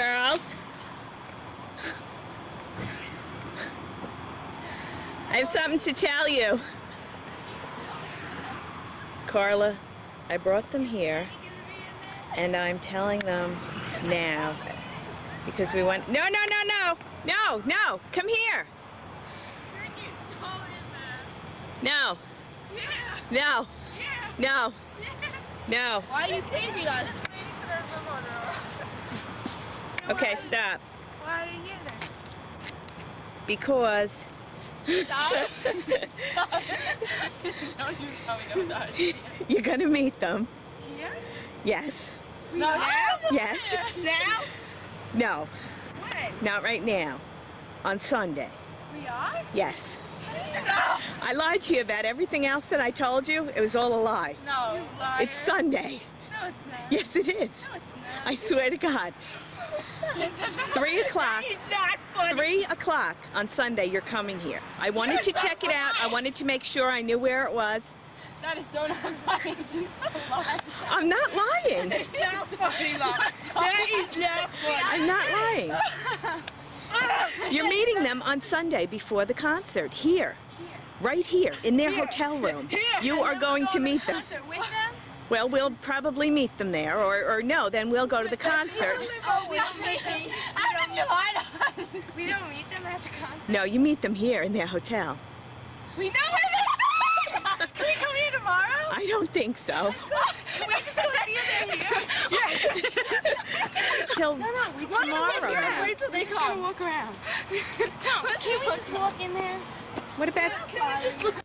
Girls, I have something to tell you. Carla, I brought them here, and I'm telling them now because we want. No, come here. No. No. Why are you taping us? Okay, stop. Why are you here then? Because. Stop. You're gonna meet them. Here? Yes. No. Yes. Now? No. When? Not right now. On Sunday. We are? Yes. Stop. I lied to you about everything else that I told you. It was all a lie. No. You liar. It's Sunday. No, it's not. Yes, it is. No, it's not. I swear to God. 3 o'clock. It's not funny. 3 o'clock on Sunday, you're coming here. I wanted to check it out. I wanted to make sure I knew where it was. That is so not funny. She's so lying. I'm not lying. It's not funny, Mom. That is not funny. I'm not lying. You're meeting them on Sunday before the concert, here. Right here, in their hotel room. You are going to meet them. Concert with them? Well, we'll probably meet them there, or no, then we'll go to the concert. Oh, we don't meet them. How did you lie to us? We don't meet them at the concert. No, you meet them here in their hotel. We know where they're staying! Can we come here tomorrow? I don't think so. We just go see if they're here? Yes. Till We tomorrow. Wait till they come. Let's walk around. Can we just walk in there? What about... Can we just look